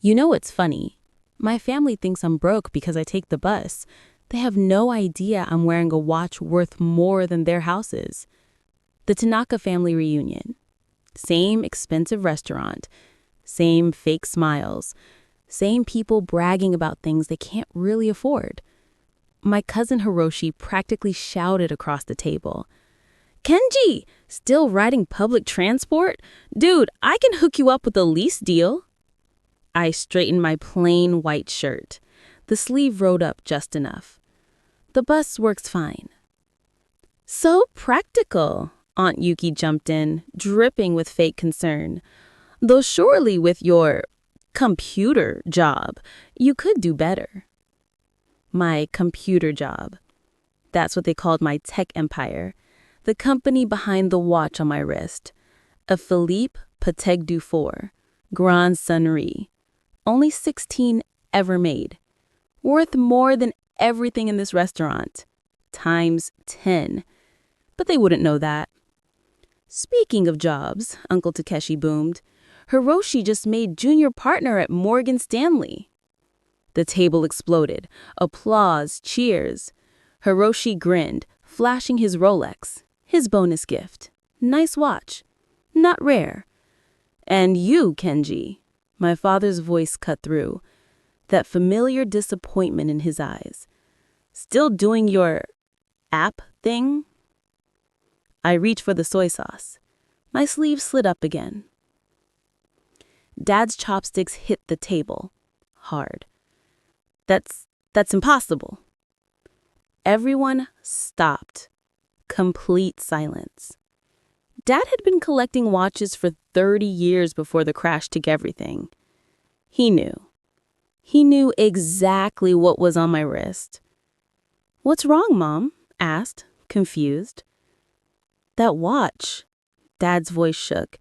You know what's funny? My family thinks I'm broke because I take the bus. They have no idea I'm wearing a watch worth more than their houses. The Tanaka family reunion. Same expensive restaurant. Same fake smiles. Same people bragging about things they can't really afford. My cousin Hiroshi practically shouted across the table. "Kenji, still riding public transport? Dude, I can hook you up with a lease deal." I straightened my plain white shirt. The sleeve rode up just enough. "The bus works fine." "So practical," Aunt Yuki jumped in, dripping with fake concern. "Though surely with your computer job, you could do better." My computer job. That's what they called my tech empire. The company behind the watch on my wrist. A Philippe Patek Dufour. Grande Sonnerie. Only 16 ever made. Worth more than everything in this restaurant. Times 10. But they wouldn't know that. "Speaking of jobs," Uncle Takeshi boomed, "Hiroshi just made junior partner at Morgan Stanley." The table exploded. Applause, cheers. Hiroshi grinned, flashing his Rolex, his bonus gift. Nice watch. Not rare. "And you, Kenji," my father's voice cut through, that familiar disappointment in his eyes. "Still doing your app thing?" I reached for the soy sauce. My sleeve slid up again. Dad's chopsticks hit the table. Hard. That's impossible." Everyone stopped. Complete silence. Dad had been collecting watches for 30 years before the crash took everything. He knew. He knew exactly what was on my wrist. "What's wrong, Mom?" asked, confused. "That watch." Dad's voice shook.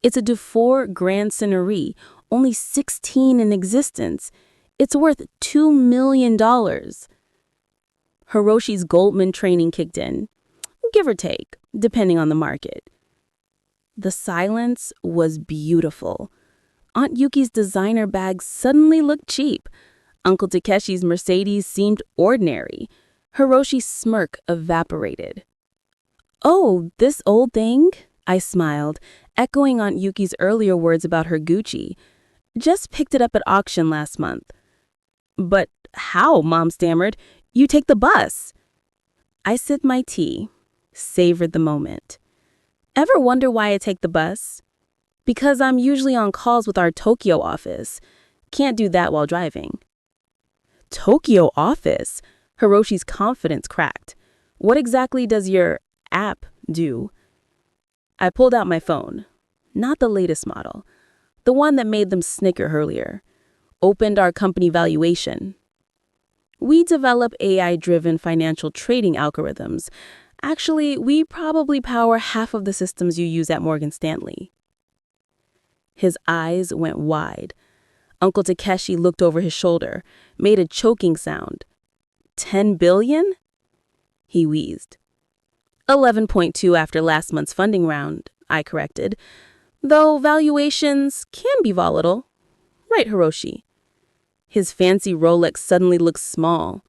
"It's a Dufour Grande Sonnerie, only 16 in existence. It's worth $2 million. Hiroshi's Goldman training kicked in. Give or take, depending on the market. The silence was beautiful. Aunt Yuki's designer bag suddenly looked cheap. Uncle Takeshi's Mercedes seemed ordinary. Hiroshi's smirk evaporated. "Oh, this old thing?" I smiled, echoing Aunt Yuki's earlier words about her Gucci. "Just picked it up at auction last month." "But how?" Mom stammered. "You take the bus." I sipped my tea, savored the moment. "Ever wonder why I take the bus? Because I'm usually on calls with our Tokyo office. Can't do that while driving." "Tokyo office?" Hiroshi's confidence cracked. "What exactly does your app do?" I pulled out my phone. Not the latest model. The one that made them snicker earlier. Opened our company valuation. "We develop AI-driven financial trading algorithms. Actually, we probably power half of the systems you use at Morgan Stanley." His eyes went wide. Uncle Takeshi looked over his shoulder, made a choking sound. 10 billion? He wheezed. 11.2 after last month's funding round, I corrected. Though valuations can be volatile. Right, Hiroshi? His fancy Rolex suddenly looked small.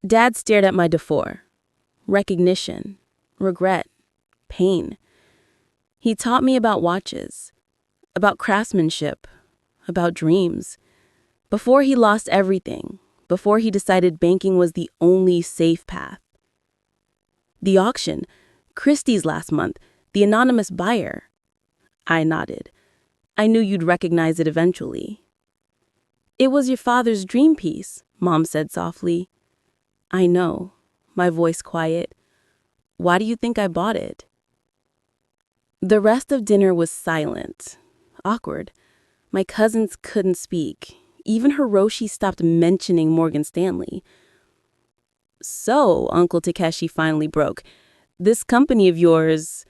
Dad stared at my Dufour. Recognition, regret, pain. He taught me about watches, about craftsmanship, about dreams. Before he lost everything, before he decided banking was the only safe path. The auction, Christie's last month, the anonymous buyer. I nodded. I knew you'd recognize it eventually. "It was your father's dream piece," Mom said softly. "I know," my voice quiet. "Why do you think I bought it?" The rest of dinner was silent, awkward. My cousins couldn't speak. Even Hiroshi stopped mentioning Morgan Stanley. "So," Uncle Takeshi finally broke, "this company of yours..."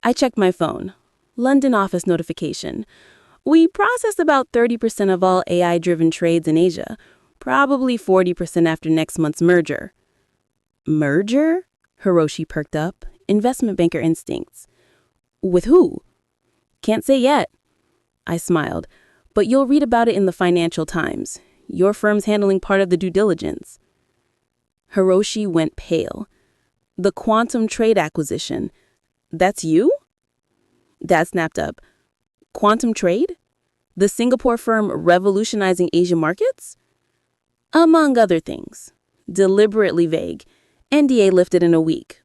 I checked my phone. London office notification. "We process about 30% of all AI-driven trades in Asia, probably 40% after next month's merger." "Merger?" Hiroshi perked up, investment banker instincts. "With who?" "Can't say yet." I smiled. but you'll read about it in the Financial Times. Your firm's handling part of the due diligence." Hiroshi went pale. "The quantum trade acquisition. That's you?" Dad snapped up. "Quantum trade? The Singapore firm revolutionizing Asian markets?" "Among other things." Deliberately vague. "NDA lifted in a week."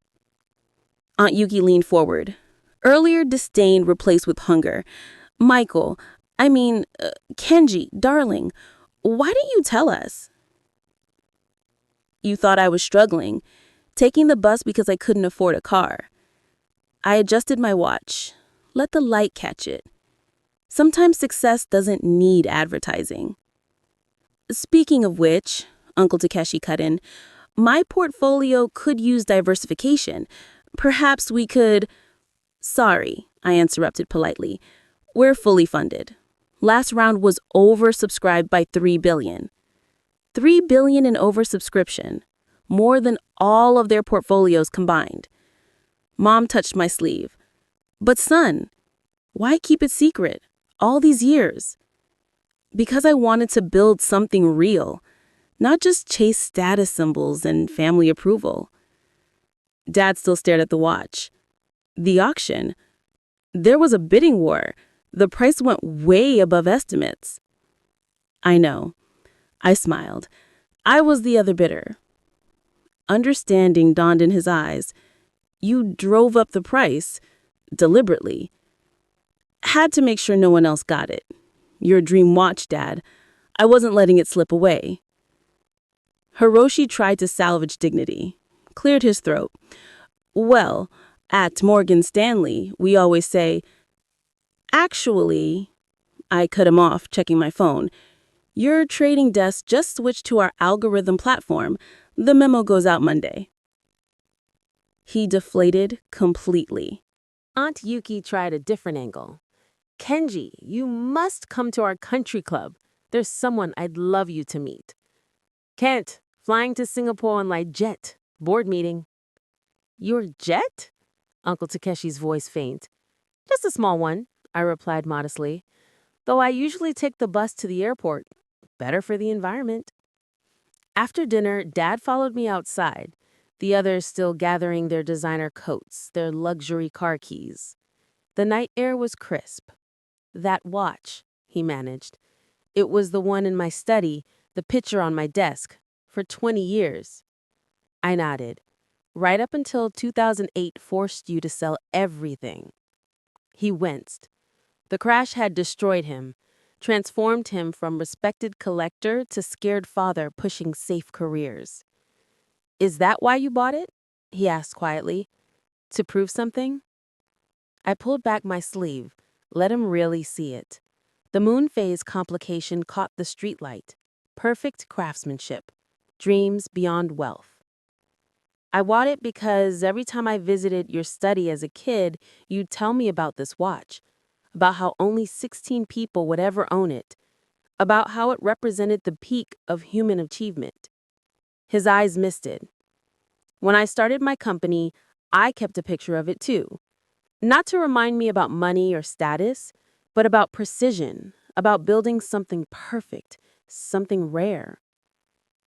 Aunt Yuki leaned forward. Earlier disdain replaced with hunger. "Michael, Kenji, darling, why didn't you tell us?" "You thought I was struggling, taking the bus because I couldn't afford a car." I adjusted my watch. Let the light catch it. Sometimes success doesn't need advertising. "Speaking of which," Uncle Takeshi cut in, "my portfolio could use diversification. Perhaps we could—" "Sorry," I interrupted politely. "We're fully funded. Last round was oversubscribed by $3 billion. $3 billion in oversubscription, more than all of their portfolios combined." Mom touched my sleeve. "But son, why keep it secret all these years?" "Because I wanted to build something real, not just chase status symbols and family approval." Dad still stared at the watch. "The auction? There was a bidding war. The price went way above estimates." "I know." I smiled. I was the other bidder. Understanding dawned in his eyes. "You drove up the price, deliberately." "Had to make sure no one else got it. Your dream watch, Dad. I wasn't letting it slip away." Hiroshi tried to salvage dignity, cleared his throat. "Well, at Morgan Stanley, we always say, actually," I cut him off, checking my phone, "your trading desk just switched to our algorithm platform. The memo goes out Monday." He deflated completely. Aunt Yuki tried a different angle. "Kenji, you must come to our country club. There's someone I'd love you to meet." "Can't. Flying to Singapore on my jet. Board meeting." "Your jet?" Uncle Takeshi's voice faint. "Just a small one," I replied modestly. "Though I usually take the bus to the airport. Better for the environment." After dinner, Dad followed me outside, the others still gathering their designer coats, their luxury car keys. The night air was crisp. "That watch," he managed. "It was the one in my study, the picture on my desk, for 20 years. I nodded. "Right up until 2008 forced you to sell everything." He winced. The crash had destroyed him, transformed him from respected collector to scared father pushing safe careers. "Is that why you bought it?" he asked quietly. "To prove something?" I pulled back my sleeve, let him really see it. The moon phase complication caught the streetlight. Perfect craftsmanship. Dreams beyond wealth. "I bought it because every time I visited your study as a kid, you'd tell me about this watch, about how only 16 people would ever own it, about how it represented the peak of human achievement." His eyes misted. "When I started my company, I kept a picture of it too. Not to remind me about money or status, but about precision, about building something perfect, something rare."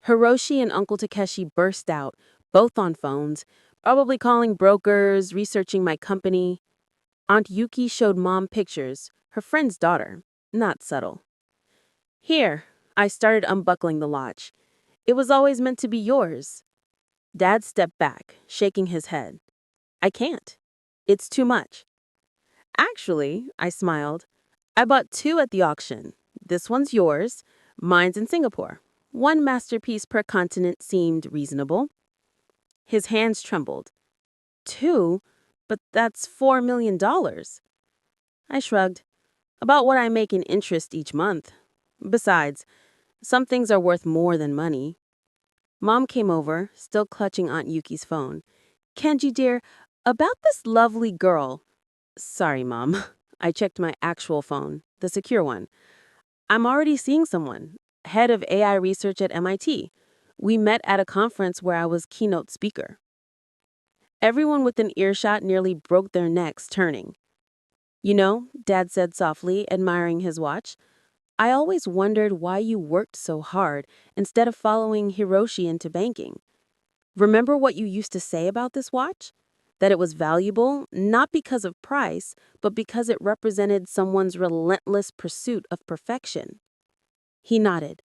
Hiroshi and Uncle Takeshi burst out, both on phones, probably calling brokers, researching my company. Aunt Yuki showed Mom pictures, her friend's daughter, not subtle. "Here," I started unbuckling the watch. "It was always meant to be yours." Dad stepped back, shaking his head. "I can't. It's too much." "Actually," I smiled, "I bought two at the auction. This one's yours, mine's in Singapore. One masterpiece per continent seemed reasonable." His hands trembled. "Two? But that's $4 million." I shrugged. "About what I make in interest each month. Besides, some things are worth more than money." Mom came over, still clutching Aunt Yuki's phone. "Kenji, dear, about this lovely girl." "Sorry, Mom." I checked my actual phone, the secure one. "I'm already seeing someone, head of AI research at MIT. We met at a conference where I was keynote speaker." Everyone within earshot nearly broke their necks turning. "You know," Dad said softly, admiring his watch, I always wondered why you worked so hard instead of following Hiroshi into banking. Remember what you used to say about this watch? That it was valuable, not because of price, but because it represented someone's relentless pursuit of perfection. He nodded.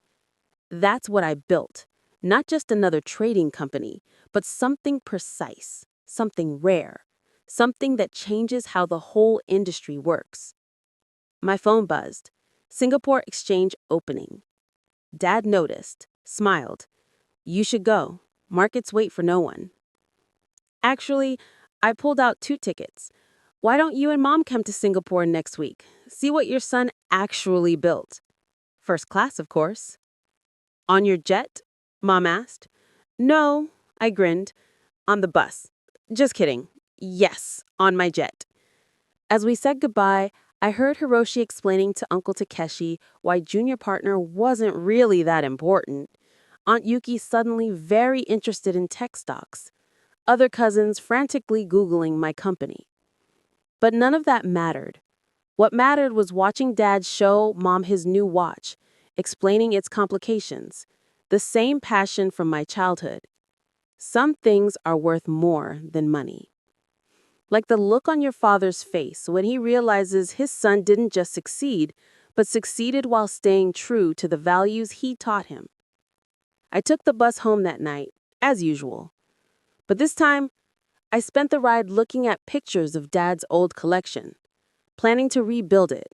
That's what I built. Not just another trading company, but something precise, something rare, something that changes how the whole industry works. My phone buzzed. Singapore Exchange opening. Dad noticed, smiled. You should go. Markets wait for no one. Actually, I pulled out 2 tickets. Why don't you and Mom come to Singapore next week? See what your son actually built. First class, of course. On your jet? Mom asked. No, I grinned. On the bus. Just kidding. Yes, on my jet. As we said goodbye, I heard Hiroshi explaining to Uncle Takeshi why junior partner wasn't really that important. Aunt Yuki suddenly very interested in tech stocks. Other cousins frantically Googling my company. But none of that mattered. What mattered was watching Dad show Mom his new watch, explaining its complications. The same passion from my childhood. Some things are worth more than money. Like the look on your father's face when he realizes his son didn't just succeed, but succeeded while staying true to the values he taught him. I took the bus home that night, as usual. But this time, I spent the ride looking at pictures of Dad's old collection, planning to rebuild it,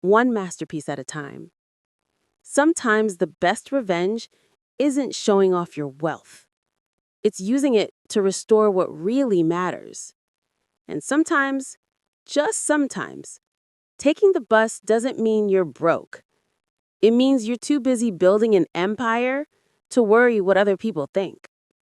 one masterpiece at a time. Sometimes the best revenge isn't showing off your wealth. It's using it to restore what really matters. And sometimes, just sometimes, taking the bus doesn't mean you're broke. It means you're too busy building an empire to worry what other people think.